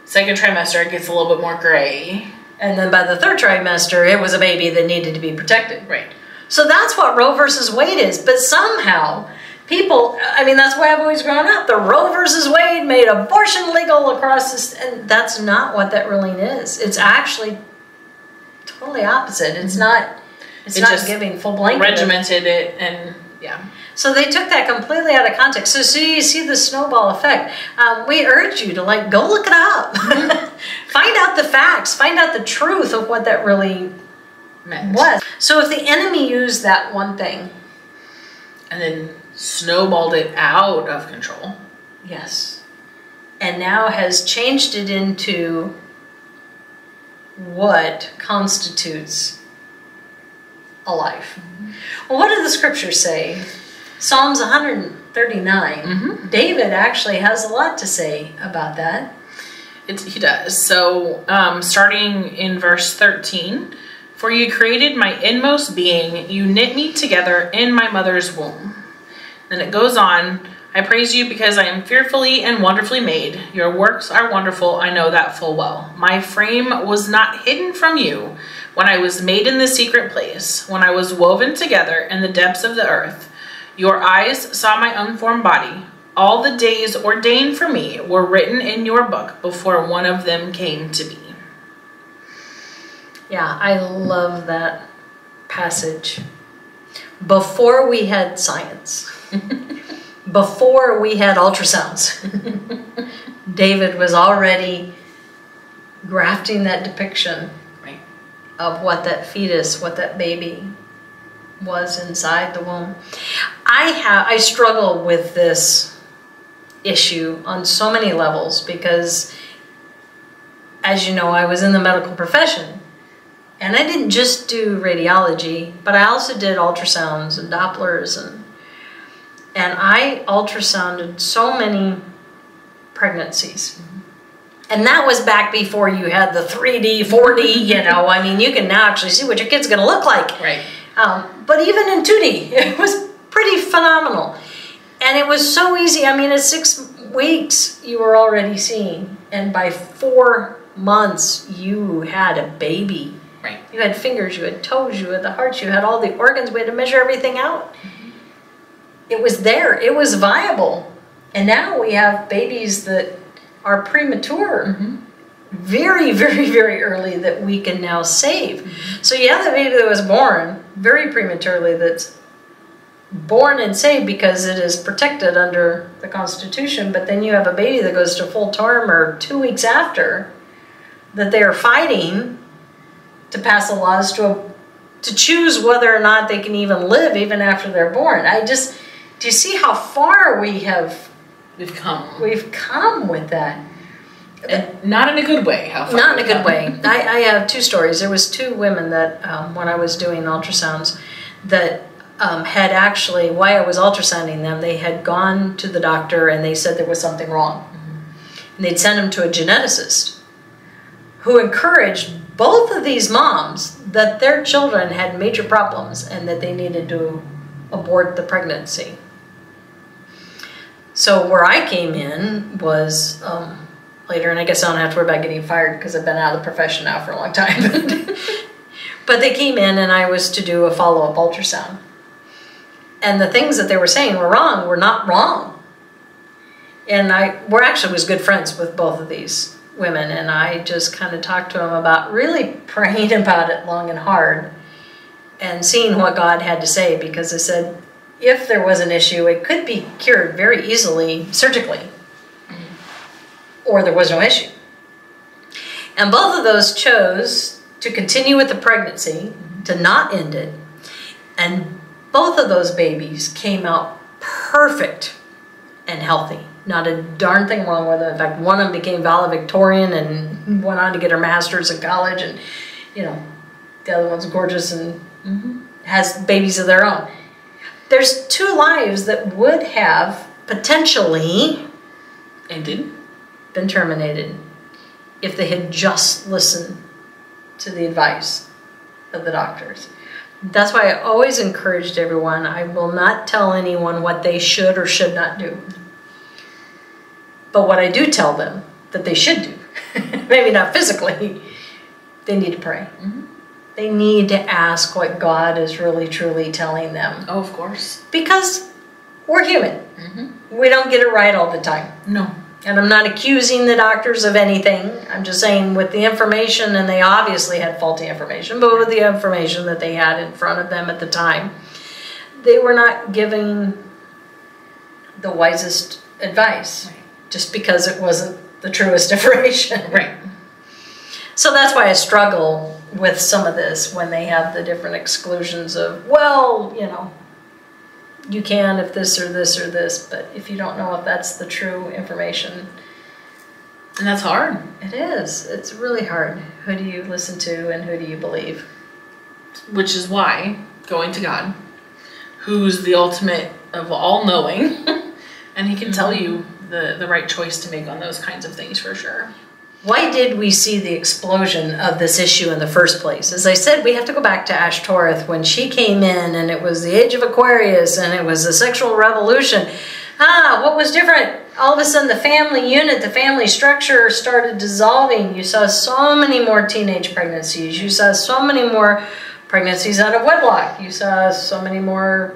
Second trimester, it gets a little bit more gray. And then by the 3rd trimester, it was a baby that needed to be protected. Right. So that's what Roe versus Wade is. But somehow, people, I mean, that's why I've always grown up. The Roe versus Wade made abortion legal across this, and that's not what that ruling is. It's actually totally opposite. It's not just giving full blanket. Regimented it, and yeah. So they took that completely out of context. So you see the snowball effect. We urge you to go look it up. Find out the facts. Find out the truth of what that really was. So if the enemy used that one thing. And then snowballed it out of control. Yes. And now has changed it into what constitutes a life. Well, what do the scriptures say? Psalms 139. David actually has a lot to say about that. He does. So, starting in verse 13, "For you created my inmost being, you knit me together in my mother's womb." Then it goes on, "I praise you because I am fearfully and wonderfully made. Your works are wonderful, I know that full well. My frame was not hidden from you when I was made in the secret place, when I was woven together in the depths of the earth. Your eyes saw my unformed body. All the days ordained for me were written in your book before one of them came to be." Yeah, I love that passage. Before we had science, before we had ultrasounds, David was already grafting that depiction of what that fetus, what that baby was inside the womb. I struggle with this issue on so many levels because, as you know, I was in the medical profession and I didn't just do radiology, but I also did ultrasounds and Dopplers, and I ultrasounded so many pregnancies. And that was back before you had the 3D, 4D, you know. I mean, you can now actually see what your kid's going to look like. Right. But even in 2D, it was pretty phenomenal. And it was so easy. I mean, at 6 weeks, you were already seeing. And by 4 months, you had a baby. Right. You had fingers, you had toes, you had the hearts, you had all the organs. We had to measure everything out. It was there. It was viable. And now we have babies that are premature, very, very, very early, that we can now save. So you have the baby that was born very prematurely that's born and saved because it is protected under the Constitution, but then you have a baby that goes to full term or 2 weeks after that they are fighting to pass the laws to choose whether or not they can even live even after they're born. Do you see how far we've come with that? And not in a good way. How far not in a good way. I have two stories. There was two women that, when I was doing ultrasounds, that had actually, while I was ultrasounding them, they had gone to the doctor and they said there was something wrong. Mm-hmm. And they'd send them to a geneticist who encouraged both of these moms that their children had major problems and that they needed to abort the pregnancy. So where I came in was later, and I guess I don't have to worry about getting fired because I've been out of the profession now for a long time. But they came in and I was to do a follow-up ultrasound. And the things that they were saying were wrong were not wrong. And we're actually was good friends with both of these women, and I just kind of talked to them about really praying about it long and hard and seeing what God had to say, because I said, if there was an issue, it could be cured very easily surgically, or there was no issue. And both of those chose to continue with the pregnancy, to not end it, and both of those babies came out perfect and healthy. Not a darn thing wrong with it. In fact, one of them became valedictorian and went on to get her master's in college, and you know, the other one's gorgeous and has babies of their own. There's two lives that would have potentially ended, been terminated if they had just listened to the advice of the doctors. That's why I always encouraged everyone, I will not tell anyone what they should or should not do. But what I do tell them that they should do, maybe not physically, they need to pray. Mm-hmm. They need to ask what God is really, truly telling them. Oh, of course. Because we're human. Mm-hmm. We don't get it right all the time. No. And I'm not accusing the doctors of anything. I'm just saying with the information, and they obviously had faulty information, but with the information that they had in front of them at the time, they were not giving the wisest advice, right, just because it wasn't the truest information. Right. So that's why I struggle with some of this when they have the different exclusions of, well, you know, you can if this or this or this, but if you don't know if that's the true information. And that's hard. It is. It's really hard. Who do you listen to and who do you believe? Which is why going to God, who's the ultimate of all knowing, and he can tell you the right choice to make on those kinds of things for sure. Why did we see the explosion of this issue in the first place? As I said, we have to go back to Ashtoreth when she came in and it was the age of Aquarius and it was the sexual revolution. What was different? All of a sudden the family unit, the family structure started dissolving. You saw so many more teenage pregnancies. You saw so many more pregnancies out of wedlock. You saw so many more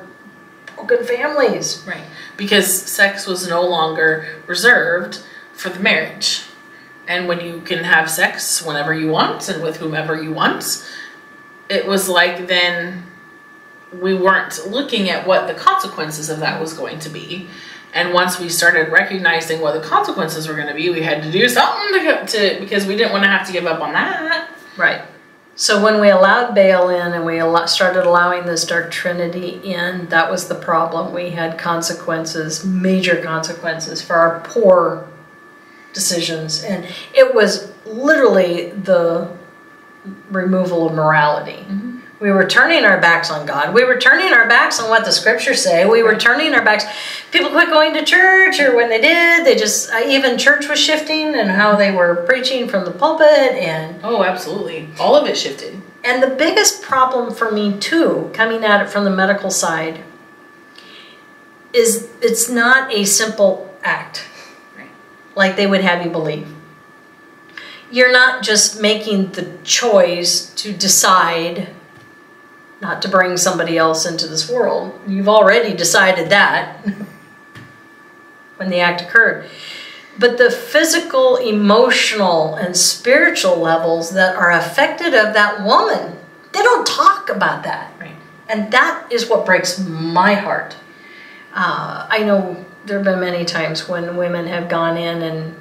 broken families. Right. Because sex was no longer reserved for the marriage. And when you can have sex whenever you want and with whomever you want, it was like then we weren't looking at what the consequences of that was going to be. And once we started recognizing what the consequences were going to be, we had to do something to because we didn't want to have to give up on that. Right. So when we allowed Baal in and we started allowing this dark trinity in, that was the problem. We had consequences, major consequences for our poor decisions, and it was literally the removal of morality. Mm-hmm. We were turning our backs on God. We were turning our backs on what the scriptures say. We were turning our backs. People quit going to church, or when they did, they just, even church was shifting and how they were preaching from the pulpit. And oh, absolutely. All of it shifted. And the biggest problem for me too, coming at it from the medical side, is it's not a simple act like they would have you believe. You're not just making the choice to decide not to bring somebody else into this world. You've already decided that when the act occurred. But the physical, emotional, and spiritual levels that are affected of that woman, they don't talk about that. Right. And that is what breaks my heart. I know there have been many times when women have gone in and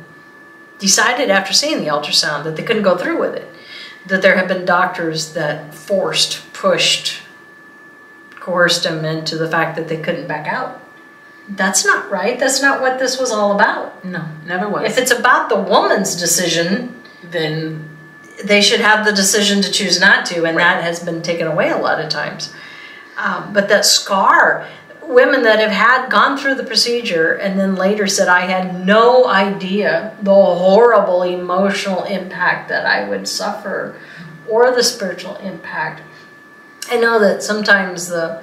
decided after seeing the ultrasound that they couldn't go through with it. That there have been doctors that forced, pushed, coerced them into the fact that they couldn't back out. That's not right. That's not what this was all about. No, never was. If it's about the woman's decision, then they should have the decision to choose not to, and that has been taken away a lot of times. But that scar, women that have gone through the procedure and then later said, I had no idea the horrible emotional impact that I would suffer or the spiritual impact. I know that sometimes the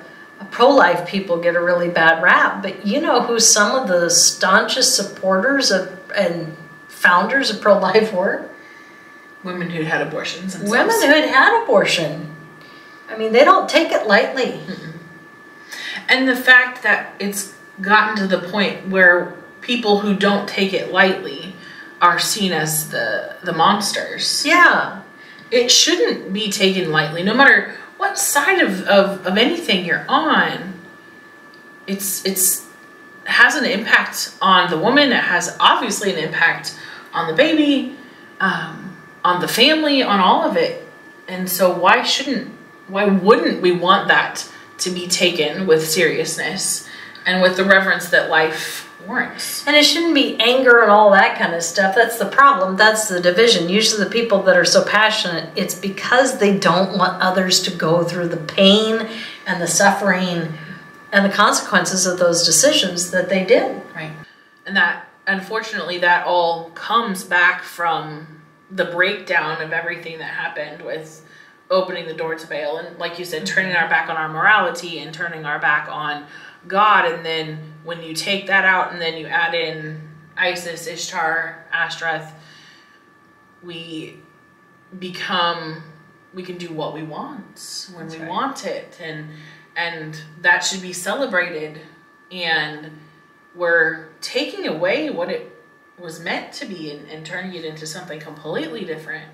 pro-life people get a really bad rap, but you know who some of the staunchest supporters of and founders of pro-life were? Women who had abortions. Themselves. Women who had had abortion. I mean, they don't take it lightly. Mm-mm. And the fact that it's gotten to the point where people who don't take it lightly are seen as the monsters. Yeah. It shouldn't be taken lightly, no matter what side of anything you're on. It's has an impact on the woman. It has obviously an impact on the baby, on the family, on all of it. And so why wouldn't we want that to be taken with seriousness and with the reverence that life warrants? And it shouldn't be anger and all that kind of stuff. That's the problem. That's the division. Usually the people that are so passionate, it's because they don't want others to go through the pain and the suffering and the consequences of those decisions that they did. Right. And that, unfortunately, that all comes back from the breakdown of everything that happened with opening the door to Baal, and like you said, turning our back on our morality and turning our back on God. And then when you take that out and then you add in Isis, Ishtar, Ashtoreth, we can do what we want when we want it, and that should be celebrated. And we're taking away what it was meant to be and turning it into something completely different.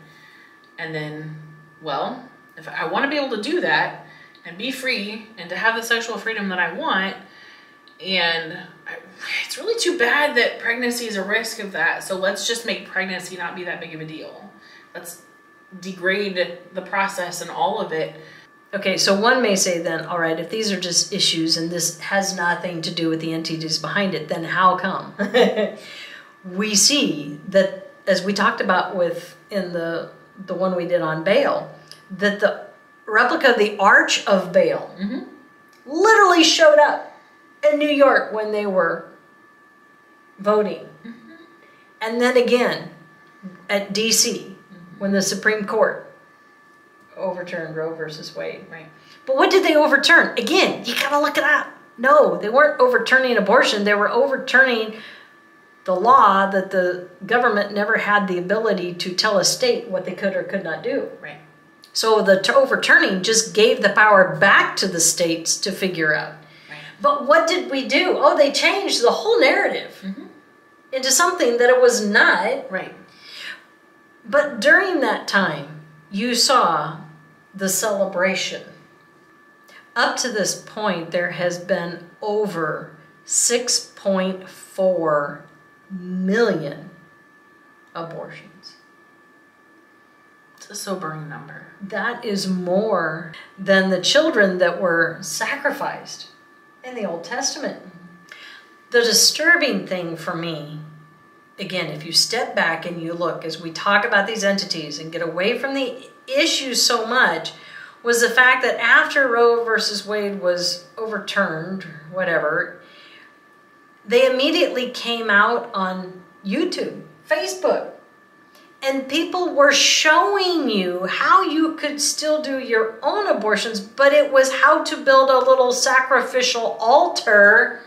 And then, well, if I want to be able to do that and be free and to have the sexual freedom that I want, and it's really too bad that pregnancy is a risk of that. So let's just make pregnancy not be that big of a deal. Let's degrade the process and all of it. Okay, so one may say then, all right, if these are just issues and this has nothing to do with the entities behind it, then how come? We see that, as we talked about in the one we did on Baal, that the replica of the Arch of Baal literally showed up in New York when they were voting. And then again at D.C. when the Supreme Court overturned Roe versus Wade. Right. But what did they overturn? Again, you gotta look it up. No, they weren't overturning abortion. They were overturning the law that the government never had the ability to tell a state what they could or could not do. Right. So the overturning just gave the power back to the states to figure out. Right. But what did we do? Oh, they changed the whole narrative into something that it was not. Right. But during that time, you saw the celebration. Up to this point, there has been over 6.4 million abortions. It's a sobering number. That is more than the children that were sacrificed in the Old Testament. The disturbing thing for me, again, if you step back and you look as we talk about these entities and get away from the issue so much, was the fact that after Roe versus Wade was overturned, whatever, they immediately came out on YouTube, Facebook, and people were showing you how you could still do your own abortions, but it was how to build a little sacrificial altar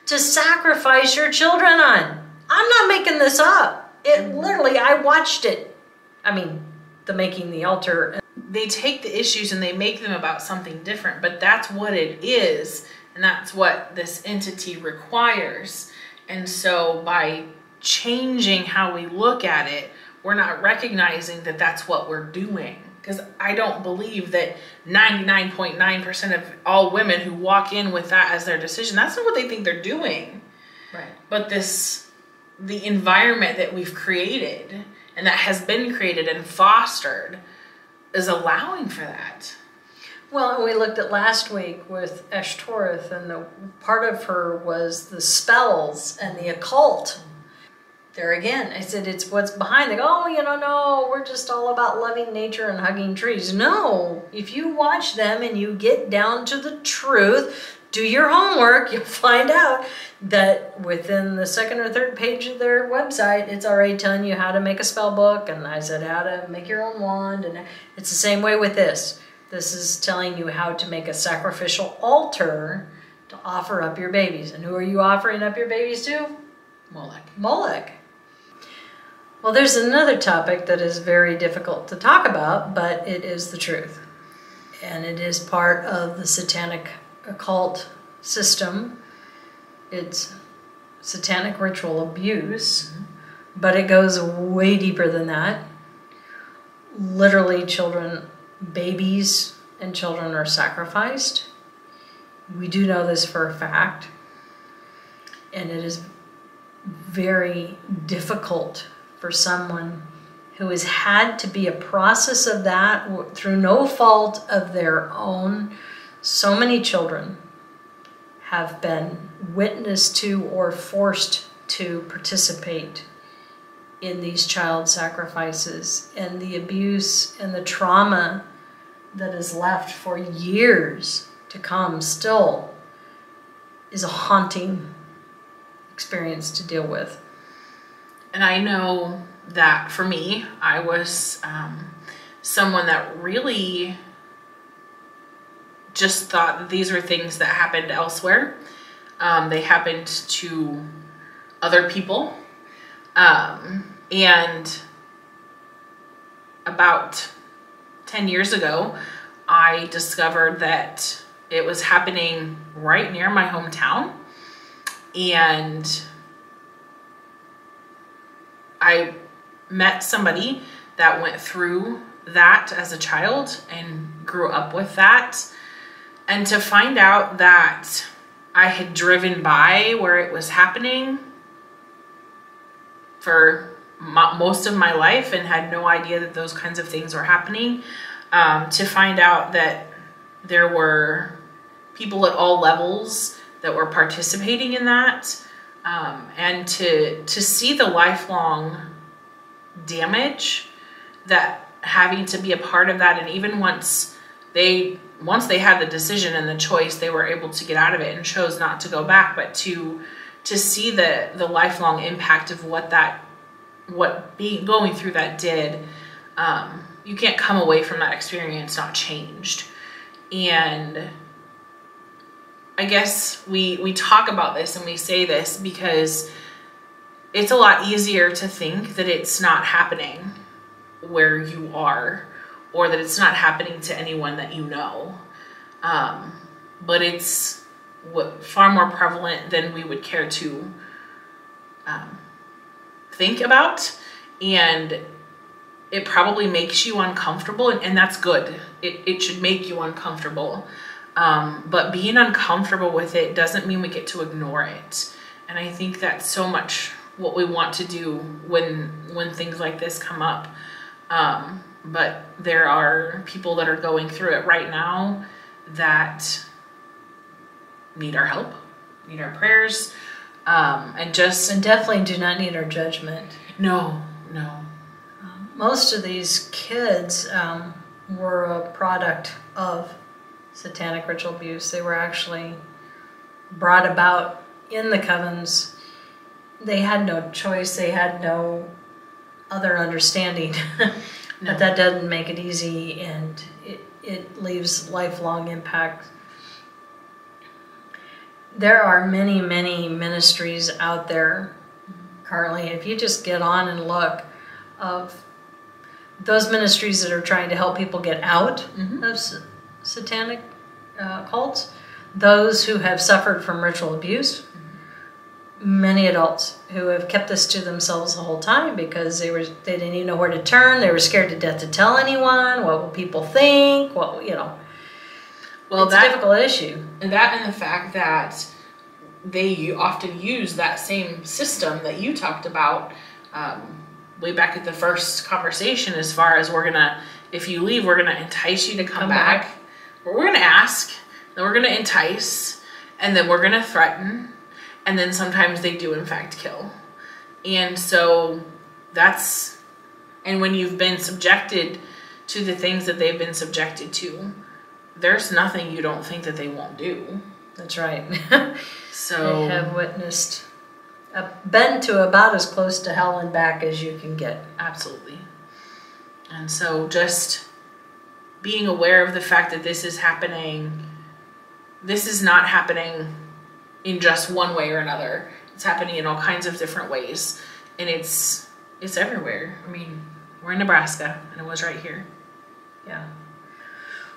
to sacrifice your children on. I'm not making this up. It literally, I watched it. I mean, the making the altar. They take the issues and they make them about something different, but that's what it is, and that's what this entity requires. And so by changing how we look at it, we're not recognizing that that's what we're doing. Because I don't believe that 99.9% of all women who walk in with that as their decision, that's not what they think they're doing. Right. But the environment that we've created and that has been created and fostered is allowing for that. Well, and we looked at last week with Eshtoreth, and the part of her was the spells and the occult. There again, I said, it's what's behind it. Oh, no, we're just all about loving nature and hugging trees. No, if you watch them and you get down to the truth, do your homework, you'll find out that within the second or third page of their website, it's already telling you how to make a spell book, and I said how to make your own wand, and it's the same way with this. This is telling you how to make a sacrificial altar to offer up your babies. And who are you offering up your babies to? Molech. Well, there's another topic that is very difficult to talk about, but it is the truth. And it is part of the satanic occult system. It's satanic ritual abuse, but it goes way deeper than that. Literally, babies and children are sacrificed. We do know this for a fact. And it is very difficult for someone who has had to be a process of that through no fault of their own. So many children have been witness to or forced to participate in these child sacrifices, and the abuse and the trauma that is left for years to come still is a haunting experience to deal with. And I know that for me, I was someone that really just thought that these were things that happened elsewhere. They happened to other people. And about 10 years ago, I discovered that it was happening right near my hometown. And I met somebody that went through that as a child and grew up with that. And to find out that I had driven by where it was happening for most of my life and had no idea that those kinds of things were happening, to find out that there were people at all levels that were participating in that, and to see the lifelong damage that having to be a part of that, and even once they had the decision and the choice, they were able to get out of it and chose not to go back, but to see the lifelong impact of what going through that did. You can't come away from that experience not changed. And I guess we talk about this and we say this because it's a lot easier to think that it's not happening where you are, or that it's not happening to anyone that you know. But it's far more prevalent than we would care to think about. And it probably makes you uncomfortable, and that's good. It should make you uncomfortable. But being uncomfortable with it doesn't mean we get to ignore it. And I think that's so much what we want to do when things like this come up. But there are people that are going through it right now that need our help, need our prayers, and definitely do not need our judgment. No. Most of these kids were a product of satanic ritual abuse. They were actually brought about in the covens. They had no choice. They had no other understanding. No. But that doesn't make it easy, and it leaves lifelong impact. There are many, many ministries out there currently. If you just get on and look of those ministries that are trying to help people get out of satanic cults, those who have suffered from ritual abuse, many adults who have kept this to themselves the whole time because they didn't even know where to turn. They were scared to death to tell anyone. What will people think? Well, it's a difficult issue. And the fact that they often use that same system that you talked about way back at the first conversation, as far as if you leave, we're gonna entice you to come back. we're going to ask, then we're going to entice, and then we're going to threaten, and then sometimes they do in fact kill. And so and when you've been subjected to the things that they've been subjected to, there's nothing you don't think that they won't do. That's right. So I have witnessed, been to about as close to hell and back as you can get. Absolutely. And so just being aware of the fact that this is happening, this is not happening in just one way or another. It's happening in all kinds of different ways. And it's everywhere. I mean, we're in Nebraska, and it was right here. Yeah.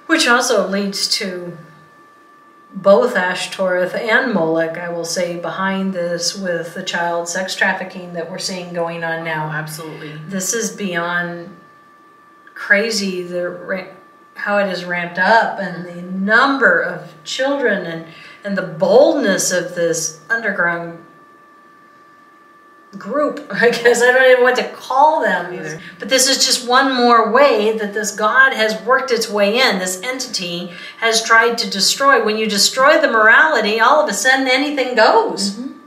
Which also leads to both Ashtoreth and Molech, I will say, behind this with the child sex trafficking that we're seeing going on now. Oh, absolutely. This is beyond crazy, how it is ramped up, and the number of children and the boldness of this underground group. I guess I don't even know what to call them either. But this is just one more way that this God has worked its way in. This entity has tried to destroy. When you destroy the morality, all of a sudden anything goes. Mm-hmm.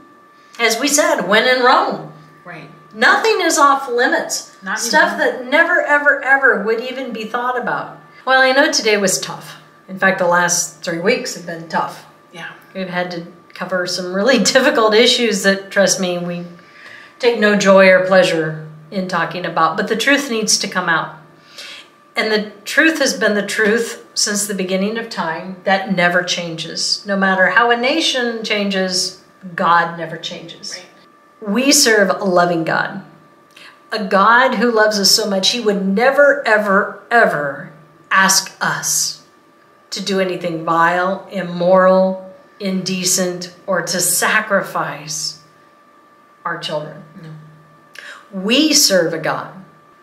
As we said, when in Rome. Right. Nothing is off limits. Not Stuff that never, ever, ever would even be thought about. Well, I know today was tough. In fact, the last 3 weeks have been tough. Yeah. We've had to cover some really difficult issues that, trust me, we take no joy or pleasure in talking about. But the truth needs to come out. And the truth has been the truth since the beginning of time. That never changes. No matter how a nation changes, God never changes. Right. We serve a loving God. A God who loves us so much, he would never, ever, ever ask us to do anything vile, immoral, indecent, or to sacrifice our children. No. We serve a God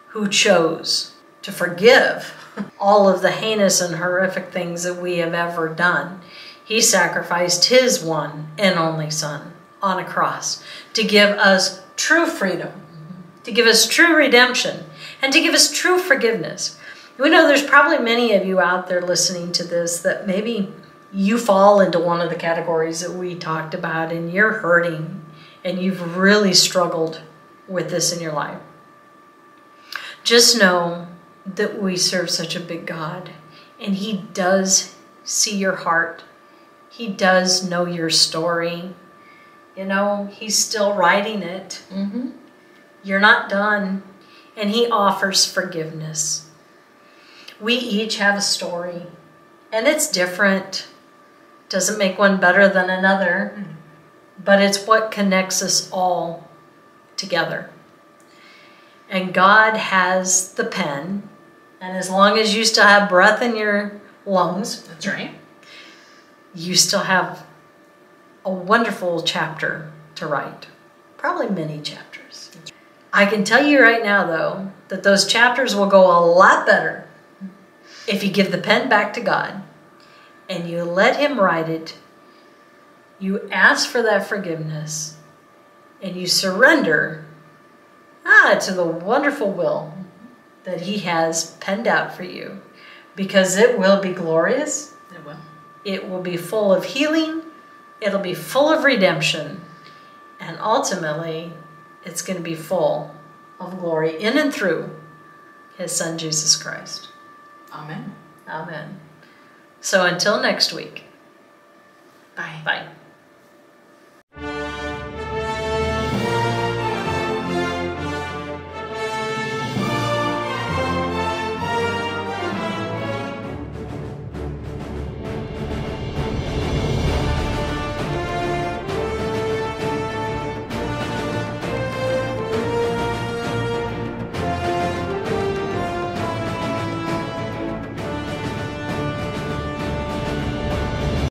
who chose to forgive all of the heinous and horrific things that we have ever done. He sacrificed his one and only Son on a cross to give us true freedom, to give us true redemption, and to give us true forgiveness. We know there's probably many of you out there listening to this that maybe you fall into one of the categories that we talked about, and you're hurting and you've really struggled with this in your life. Just know that we serve such a big God, and he does see your heart. He does know your story. You know, he's still writing it. Mm-hmm. You're not done, and he offers forgiveness. We each have a story, and it's different. Doesn't make one better than another, but it's what connects us all together. And God has the pen, and as long as you still have breath in your lungs, That's right. you still have a wonderful chapter to write. Probably many chapters. I can tell you right now, though, that those chapters will go a lot better if you give the pen back to God and you let him write it. You ask for that forgiveness and you surrender to the wonderful will that he has penned out for you, because it will be glorious. It will. It will be full of healing. It'll be full of redemption. And ultimately, it's going to be full of glory in and through his Son, Jesus Christ. Amen. Amen. So until next week. Bye. Bye.